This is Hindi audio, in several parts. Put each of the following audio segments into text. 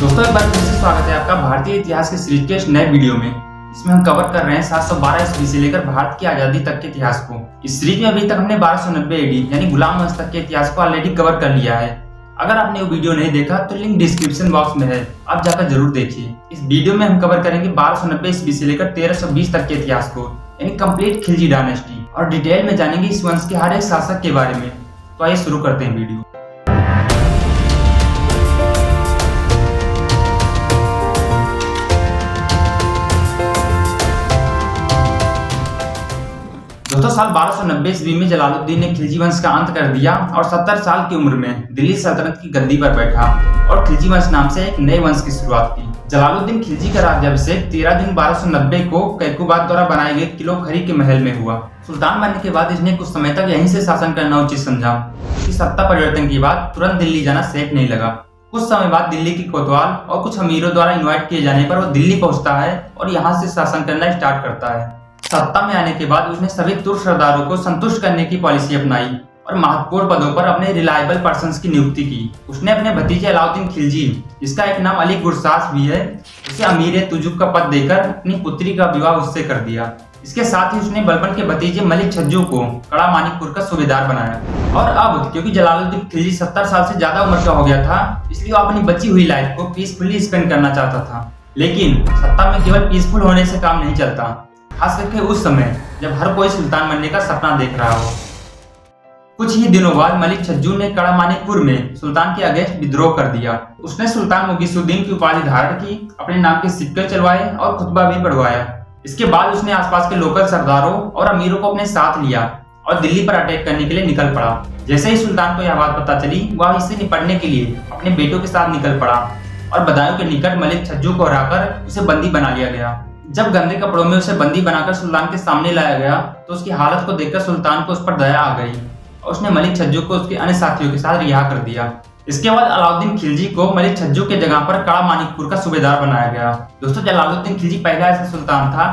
दोस्तों एक बार फिर से स्वागत है आपका भारतीय इतिहास के सीरीज के इस नए वीडियो में, जिसमें हम कवर कर रहे हैं 712 ईस्वी से लेकर भारत की आजादी तक के इतिहास को। इस सीरीज में अभी तक हमने 1290 एडी यानी गुलाम वंश तक के इतिहास को ऑलरेडी कवर कर लिया है। अगर आपने वो वीडियो नहीं देखा तो लिंक डिस्क्रिप्शन बॉक्स में है, आप जाकर जरूर देखिए। इस वीडियो में हम कवर करेंगे 1290 ईस्वी से लेकर 1320 तक के इतिहास को, यानी कंप्लीट खिलजी डायनेस्टी, और डिटेल में जानेंगे इस वंश के हर एक शासक के बारे में। तो आइए शुरू करते हैं वीडियो। दोस्तों साल 1290 ईस्वी में जलालुद्दीन ने खिलजी वंश का अंत कर दिया और 70 साल की उम्र में दिल्ली सल्तनत की गद्दी पर बैठा और खिलजी वंश नाम से एक नए वंश की शुरुआत की। जलालुद्दीन खिलजी का राज्याभिषेक 13 जून 1290 को कैकुबाद द्वारा बनाए गए किलो खरी के महल में हुआ। सुल्तान बनने के बाद इसने कुछ समय तक यहीं से शासन करना उचित समझा कि सत्ता परिवर्तन के बाद तुरंत दिल्ली जाना सेफ नहीं लगा। कुछ समय बाद दिल्ली की कोतवाल और कुछ अमीरों द्वारा इन्वाइट किए जाने पर वो दिल्ली पहुंचता है और यहाँ से शासन करना स्टार्ट करता है। सत्ता में आने के बाद उसने सभी तुर्क सरदारों को संतुष्ट करने की पॉलिसी अपनाई और महत्वपूर्ण पदों पर अपने रिलायबल पर्सन्स की नियुक्ति की। उसने अपने भतीजे अलाउद्दीन खिलजी, जिसका एक नाम अली गुरसास भी है, उसे अमीर तुजुक का पद देकर अपनी पुत्री का विवाह उससे कर दिया। इसके साथ ही उसने बलबन के भतीजे मलिक छज्जू को कड़ा मानिकपुर का सूबेदार बनाया। और अब क्योंकि जलालुद्दीन खिलजी 70 साल से ज्यादा उम्र का हो गया था, इसलिए वो अपनी बची हुई लाइफ को पीसफुली स्पेंड करना चाहता था। लेकिन सत्ता में केवल पीसफुल होने से काम नहीं चलता, खास करके उस समय जब हर कोई सुल्तान बनने का सपना देख रहा हो। कुछ ही दिनों बाद मलिक छज्जू ने कड़ा मानिकपुर में सुल्तान के अगेंस्ट विद्रोह कर दिया। उसने सुल्तान मुगीसुद्दीन की उपाधि धारण की, अपने नाम के सिक्के चलवाए और खुतबा भी पढ़वाया। इसके बाद उसने आसपास के लोकल सरदारों और अमीरों को अपने साथ लिया और दिल्ली पर अटैक करने के लिए निकल पड़ा। जैसे ही सुल्तान को यह बात पता चली, वह इससे निपटने के लिए अपने बेटों के साथ निकल पड़ा और बदायूं के निकट मलिक छज्जू को हराकर उसे बंदी बना लिया गया। जब गंदे कपड़ों में उसे बंदी बनाकर सुल्तान के सामने लाया गया तो उसकी हालत को देखकर सुल्तान को उस पर दया आ गई और उसने मलिक छज्जू को उसके अन्य साथियों के साथ रिहा कर दिया। इसके बाद अलाउद्दीन खिलजी को मलिक छज्जू के जगह पर कड़ा मानिकपुर का सूबेदार बनाया गया। दोस्तों जलालुद्दीन खिलजी पहला ऐसा सुल्तान था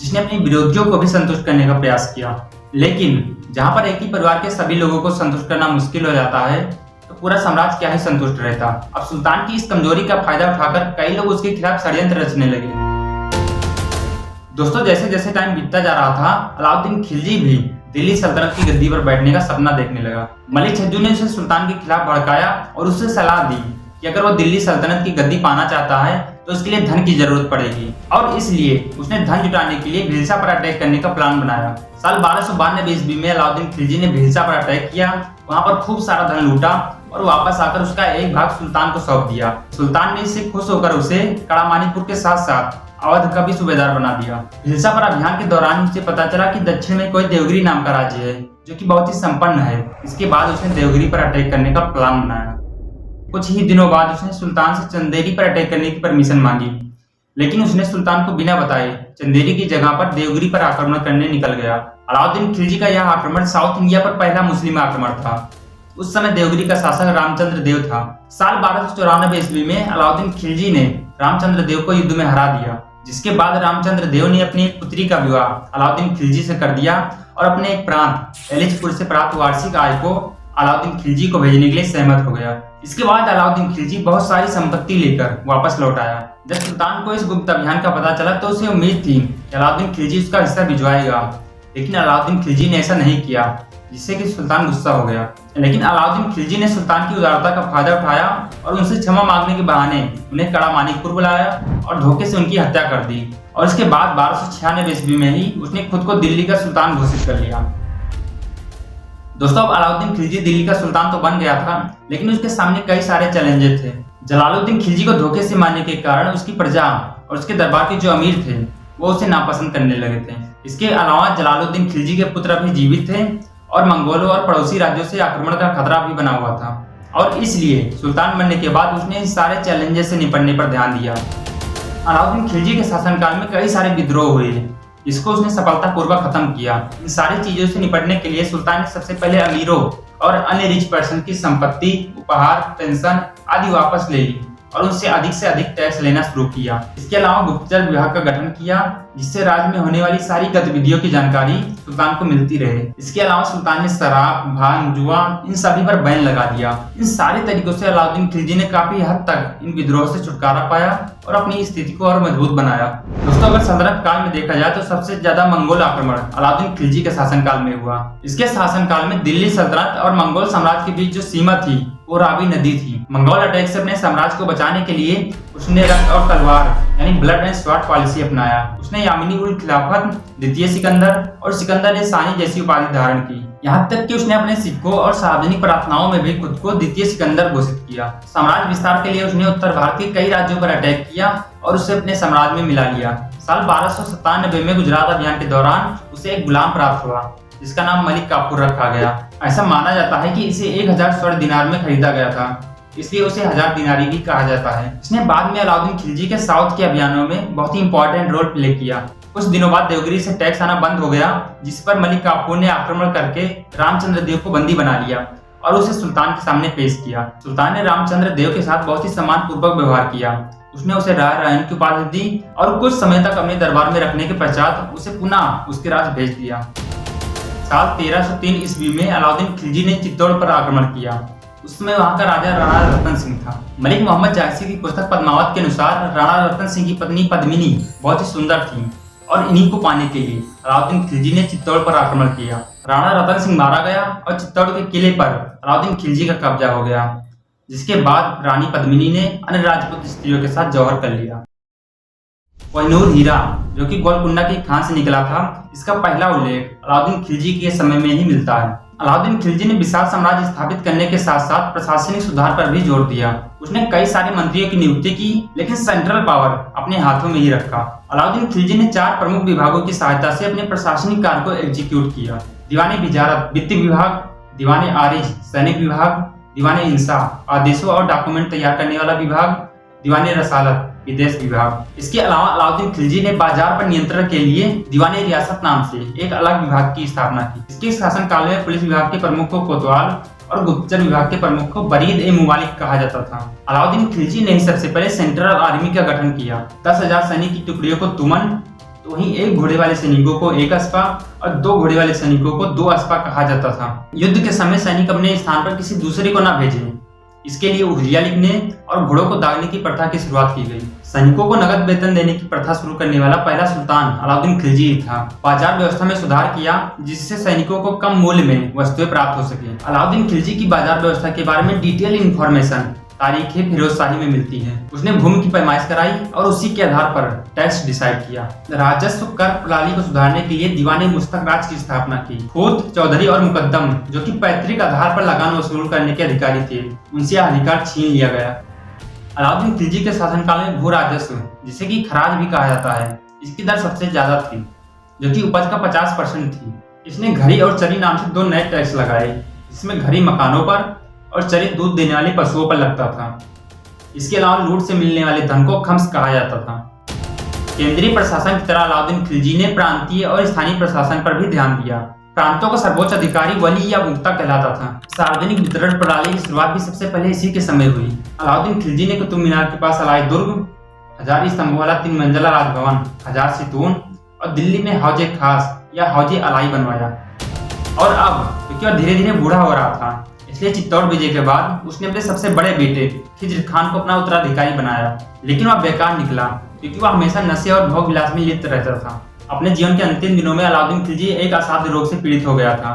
जिसने अपने विरोधियों को भी संतुष्ट करने का प्रयास किया। लेकिन जहाँ पर एक ही परिवार के सभी लोगों को संतुष्ट करना मुश्किल हो जाता है, तो पूरा साम्राज्य क्या ही संतुष्ट रहता। अब सुल्तान की इस कमजोरी का फायदा उठाकर कई लोग उसके खिलाफ षड्यंत्र रचने लगे। दोस्तों जैसे जैसे टाइम बीतता जा रहा था, अलाउद्दीन खिलजी भी दिल्ली सल्तनत की गद्दी पर बैठने का सपना देखने लगा। मलिक छज्जू ने उसे सुल्तान के खिलाफ भड़काया और उससे सलाह दी कि अगर वो दिल्ली सल्तनत की गद्दी पाना चाहता है तो उसके लिए धन की जरूरत पड़ेगी, और इसलिए उसने धन जुटाने के लिए भिलसा पर अटैक करने का प्लान बनाया। साल 1292 ईस्वी में अलाउद्दीन खिलजी ने भिलसा पर अटैक किया, वहां पर खूब सारा धन लूटा और वापस आकर उसका एक भाग सुल्तान को सौंप दिया। सुल्तान ने इससे खुश होकर उसे कड़ा मानिकपुर के साथ साथ अवध का भी सूबेदार बना दिया। भिलसा पर अभियान के दौरान उसे पता चला कि दक्षिण में कोई देवगिरी नाम का राज्य है जो कि बहुत ही संपन्न है। इसके बाद उसने देवगिरी पर अटैक करने का प्लान बनाया। कुछ ही दिनों बाद उसने सुल्तान से चंदेरी पर अटैक करने की परमिशन मांगी, लेकिन उसने सुल्तान को बिना बताए चंदेरी की जगह पर देवगिरी पर आक्रमण करने निकल गया। अलाउद्दीन खिलजी का यह आक्रमण साउथ इंडिया पर पहला मुस्लिम आक्रमण था। उस समय देवगिरी का शासक रामचंद्र देव था। साल 1294 ईस्वी में अलाउद्दीन खिलजी ने रामचंद्र देव को युद्ध में हरा दिया, जिसके बाद रामचंद्र देव ने अपनी एक पुत्री का विवाह अलाउद्दीन खिलजी से कर दिया और अपने एक प्रांत एलिचपुर से प्राप्त वार्षिक आय को अलाउद्दीन खिलजी को भेजने के लिए सहमत हो गया। इसके बाद अलाउद्दीन खिलजी बहुत सारी संपत्ति लेकर वापस लौट आया। जब सुल्तान को इस गुप्त अभियान का पता चला तो उसे उम्मीद थी कि अलाउद्दीन खिलजी उसका हिस्सा भिजवाएगा, लेकिन अलाउद्दीन खिलजी ने ऐसा नहीं किया, जिससे कि सुल्तान गुस्सा हो गया। लेकिन अलाउद्दीन खिलजी ने सुल्तान की उदारता का फायदा उठाया और उनसे क्षमा मांगने के बहाने उन्हें कड़ा मानिकपुर बुलाया और धोखे से उनकी हत्या कर दी। और इसके बाद 1296 ईस्वी में ही उसने खुद को दिल्ली का सुल्तान घोषित कर लिया। दोस्तों अब अलाउद्दीन खिलजी दिल्ली का सुल्तान तो बन गया था, लेकिन उसके सामने कई सारे चैलेंजेस थे। जलालुद्दीन खिलजी को धोखे से मारने के कारण उसकी प्रजा और उसके दरबार के जो अमीर थे वो उसे नापसंद करने लगे थे। इसके अलावा जलालुद्दीन खिलजी के पुत्र अभी जीवित थे और मंगोलों और पड़ोसी राज्यों से आक्रमण का खतरा भी बना हुआ था, और इसलिए सुल्तान बनने के बाद उसने इन सारे चैलेंजेस से निपटने पर ध्यान दिया। अलाउद्दीन खिलजी के शासनकाल में कई सारे विद्रोह हुए, इसको उसने सफलतापूर्वक खत्म किया। इन सारी चीजों से निपटने के लिए सुल्तान ने सबसे पहले अमीरों और अन्य रिच पर्सन की संपत्ति, उपहार, पेंशन आदि वापस ले ली और उनसे अधिक टैक्स लेना शुरू किया। इसके अलावा गुप्तचर विभाग का गठन किया, जिससे राज्य में होने वाली सारी गतिविधियों की जानकारी सुल्तान को मिलती रहे। इसके अलावा सुल्तान ने शराब, भांग, जुआ इन सभी पर बैन लगा दिया। इन सारे तरीकों से अलाउद्दीन खिलजी ने काफी हद तक इन विद्रोह से छुटकारा पाया और अपनी स्थिति को और मजबूत बनाया। दोस्तों, अगर सल्तनत काल में देखा जाए तो सबसे ज्यादा मंगोल आक्रमण अलाउद्दीन खिलजी के शासनकाल में हुआ। इसके शासनकाल में दिल्ली सल्तनत और मंगोल साम्राज्य के बीच जो सीमा थी वो रावी नदी थी। मंगोल अटैक से अपने साम्राज्य को बचाने के लिए उसने रक्त और तलवार यानी ब्लड एंड स्वॉर्ड पॉलिसी अपनाया। उसने यामिनी उल खिलाफत, द्वितीय सिकंदर और सिकंदर ए सानी जैसी उपाधि धारण की। यहाँ तक कि उसने अपने सिक्कों और सार्वजनिक प्रार्थनाओं में भी खुद को द्वितीय सिकंदर घोषित किया। साम्राज्य विस्तार के लिए उसने उत्तर भारत के कई राज्यों पर अटैक किया और उसे अपने साम्राज्य में मिला लिया। साल 1297 में गुजरात अभियान के दौरान उसे एक गुलाम प्राप्त हुआ, जिसका नाम मलिक काफूर रखा गया। ऐसा माना जाता है कि इसे 1000 स्वर्ण दिनार में खरीदा गया था, इसलिए उसे 1000 दिनारी भी कहा जाता है। इसने बाद में अलाउद्दीन खिलजी के साउथ के अभियानों में बहुत ही इंपॉर्टेंट रोल प्ले किया। कुछ दिनों बाद देवगिरी से टैक्स आना बंद हो गया, जिस पर मलिक काफूर ने आक्रमण करके रामचंद्र देव को बंदी बना लिया और उसे सुल्तान के सामने पेश किया। सुल्तान ने रामचंद्र देव के साथ बहुत ही सम्मान पूर्वक व्यवहार किया। उसने उसे राय रायन की उपाधि दी और कुछ समय तक अपने दरबार में रखने के पश्चात उसे पुनः उसके राज भेज दिया। साल 1303 ईस्वी में अलाउद्दीन खिलजी ने चित्तौड़ पर आक्रमण किया। उसमें वहां का राजा राणा रतन सिंह था। मलिक मोहम्मद जायसी की पुस्तक पद्मावत के अनुसार राणा रतन सिंह की पत्नी पद्मिनी बहुत ही सुंदर थी और इन्हीं को पाने के लिए अलाउद्दीन खिलजी ने चित्तौड़ पर आक्रमण किया। राणा रतन सिंह मारा गया और चित्तौड़ के किले पर अलाउद्दीन खिलजी का कब्जा हो गया, जिसके बाद रानी पद्मिनी ने अन्य राजपूत स्त्रियों के साथ जौहर कर लिया। कोहिनूर हीरा, जो कि गोलकुंडा की खान से निकला था, इसका पहला उल्लेख अलाउद्दीन खिलजी के समय में ही मिलता है। अलाउद्दीन खिलजी ने विशाल साम्राज्य स्थापित करने के साथ साथ प्रशासनिक सुधार पर भी जोर दिया। उसने कई सारे मंत्रियों की नियुक्ति की, लेकिन सेंट्रल पावर अपने हाथों में ही रखा। अलाउद्दीन खिलजी ने 4 प्रमुख विभागों की सहायता से अपने प्रशासनिक कार्य को एग्जीक्यूट किया। दीवाने विजारत, वित्त विभाग, दीवाने आरिज, सैनिक विभाग, दीवाने इंसा, आदेशों और डॉक्यूमेंट तैयार करने वाला विभाग, दीवाने रसालत, विदेश विभाग। इसके अलावा अलाउद्दीन खिलजी ने बाजार पर नियंत्रण के लिए दीवाने रियासत नाम से एक अलग विभाग की स्थापना की। इसके शासनकाल में पुलिस विभाग के प्रमुख को कोतवाल और गुप्तचर विभाग के प्रमुख को बरीद ए मुवालिक कहा जाता था। अलाउद्दीन खिलजी ने ही सबसे पहले सेंट्रल आर्मी का गठन किया। 10,000 सैनिक की टुकड़ियों को तुमन, तो वहीं 1 घोड़े वाले सैनिकों को 1 अस्पा और 2 घोड़े वाले सैनिकों को 2 अस्पा कहा जाता था। युद्ध के समय सैनिक अपने स्थान पर किसी दूसरे को न भेजें, इसके लिए उहलिया लिखने और घोड़ों को दागने की प्रथा की शुरुआत की गई। सैनिकों को नगद वेतन देने की प्रथा शुरू करने वाला पहला सुल्तान अलाउद्दीन खिलजी ही था। बाजार व्यवस्था में सुधार किया, जिससे सैनिकों को कम मूल्य में वस्तुएं प्राप्त हो सके। अलाउद्दीन खिलजी की बाजार व्यवस्था के बारे में डिटेल इन्फॉर्मेशन तारीख फिरोजशाही में मिलती है। उसने भूमि की पैमाइश कराई और उसी के आधार पर टैक्स डिसाइड किया। राजस्व कर प्रणाली को सुधारने के लिए दीवाने मुस्तकराज की स्थापना की। खूत, चौधरी और मुकद्दम, जो कि पैतृक आधार पर लगान वसूल करने के अधिकारी थे, उनसे अधिकार छीन लिया गया। अलाउद्दीन खिलजी के शासनकाल में भू राजस्व, जिसे कि खराज भी कहा जाता है, इसकी दर सबसे ज्यादा थी, जो कि उपज का 50% थी। इसने घड़ी और चरी नाम से 2 नए टैक्स लगाए, जिसमें घड़ी मकानों पर और चरी दूध देने वाले पशुओं पर लगता था। इसके अलावा लूट से मिलने वाले धन को खम्स कहा जाता था। केंद्रीय प्रशासन की तरह अलाउद्दीन खिलजी ने प्रांतीय और स्थानीय प्रशासन पर भी ध्यान दिया। प्रांतों का सर्वोच्च अधिकारी वली या मुक्ता कहलाता था। सार्वजनिक वितरण प्रणाली की शुरुआत भी सबसे पहले इसी के समय हुई। अलाउद्दीन खिलजी ने कुतुब मीनार के पास अलाई दुर्ग, 1000 स्तंभों वाला 3 मंजिला राजभवन, 1000 सितून और दिल्ली में हौजे खास या हौजे अलाई बनवाया। और अब क्योंकि वह धीरे धीरे बूढ़ा हो रहा था, इसलिए चित्तौड़ विजय के बाद उसने अपने सबसे बड़े बेटे खिज्र खान को अपना उत्तराधिकारी बनाया। लेकिन वह बेकार निकला, क्योंकि वह हमेशा नशे और भोग विलास में लिप्त रहता था। अपने जीवन के अंतिम दिनों में अलाउद्दीन खिलजी एक असाध्य रोग से पीड़ित हो गया था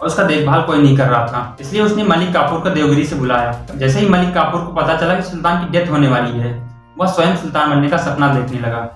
और उसका देखभाल कोई नहीं कर रहा था। इसलिए उसने मलिक काफूर को देवगिरी से बुलाया। जैसे ही मलिक काफूर को पता चला कि सुल्तान की डेथ होने वाली है, वह स्वयं सुल्तान बनने का सपना देखने लगा।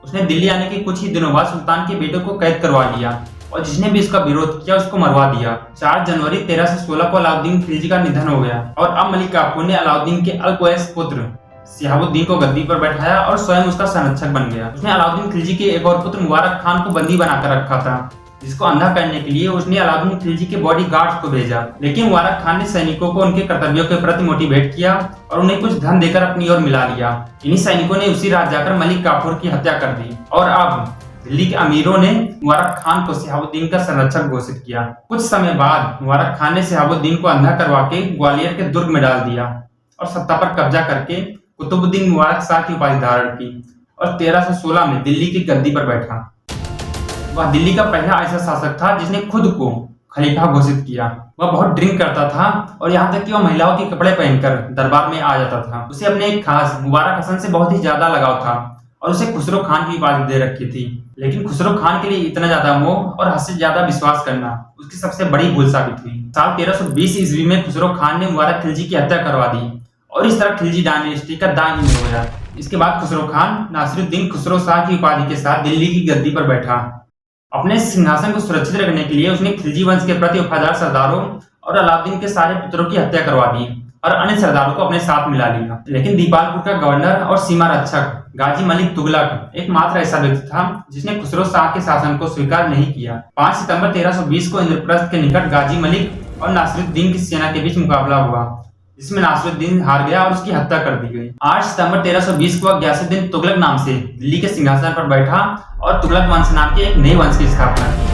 उसने दिल्ली आने के कुछ ही दिनों बाद सुल्तान के बेटे को कैद करवा लिया और जिसने भी इसका विरोध किया उसको मरवा दिया। 4 जनवरी 1316 को अलाउद्दीन खिलजी का निधन हो गया और अब मलिक काफूर ने अलाउद्दीन के अल्पवयस्क पुत्र सिहाबुद्दीन को गद्दी पर बैठाया और स्वयं उसका संरक्षक बन गया। उसने अलाउद्दीन खिलजी के एक और पुत्र मुबारक खान को बंदी बनाकर रखा था, जिसको अंधा करने के लिए उसने अलाउद्दीन खिलजी के बॉडी गार्ड्स को भेजा। लेकिन मुबारक खान ने सैनिकों को उनके कर्तव्यों के प्रति मोटिवेट किया और उन्हें कुछ धन देकर अपनी ओर मिला लिया। इन्हीं सैनिकों ने उसी रात जाकर मलिक काफूर की हत्या कर दी और अब दिल्ली के अमीरों ने मुबारक खान को सिहाबुद्दीन का संरक्षक घोषित किया। कुछ समय बाद मुबारक खान ने सिहाबुद्दीन को अंधा करवा के ग्वालियर के दुर्ग में डाल दिया और सत्ता पर कब्जा करके कुतुबुद्दीन मुबारक शाह की उपाधि धारण की और 1316 में दिल्ली की गद्दी पर बैठा। वह दिल्ली का पहला ऐसा शासक था जिसने खुद को खलीफा घोषित किया। वह बहुत ड्रिंक करता था और यहाँ तक कि वह महिलाओं के कपड़े पहनकर दरबार में आ जाता था। उसे अपने एक खास मुबारक हसन से बहुत ही ज्यादा लगाव था और उसे खुसरो खान की उपाधि दे रखी थी। लेकिन खुसरो खान के लिए इतना ज्यादा मोह और हद से ज्यादा विश्वास करना उसकी सबसे बड़ी भूल साबित हुई। साल 1320 ईस्वी में खुसरो खान ने मुबारक खिलजी की हत्या करवा दी और इस तरह खिलजी डायनेस्टी का दान ही हो गया। इसके बाद खुसरो खान नासिरुद्दीन खुसरो शाह की उपाधि के साथ दिल्ली की गद्दी पर बैठा। अपने सिंहासन को सुरक्षित रखने के लिए उसने खिलजी वंश के प्रति वफादार सरदारों और अलाउद्दीन के सारे पुत्रों की हत्या करवा दी और अन्य सरदारों को अपने साथ मिला लिया। लेकिन दीपालपुर का गवर्नर और सीमा रक्षक गाजी मलिक तुगलक एकमात्र ऐसा व्यक्ति था जिसने खुसरो शाह के शासन को स्वीकार नहीं किया। 5 सितंबर 1320 को इंद्रप्रस्थ के निकट गाजी मलिक और नासिरुद्दीन की सेना के बीच मुकाबला हुआ, जिसमें नासिरुद्दीन हार गया और उसकी हत्या कर दी गई। 8 सितंबर 1320 को गयासुद्दीन तुगलक नाम से दिल्ली के सिंहासन पर बैठा और तुगलक वंश नाम के एक नए वंश की स्थापना की।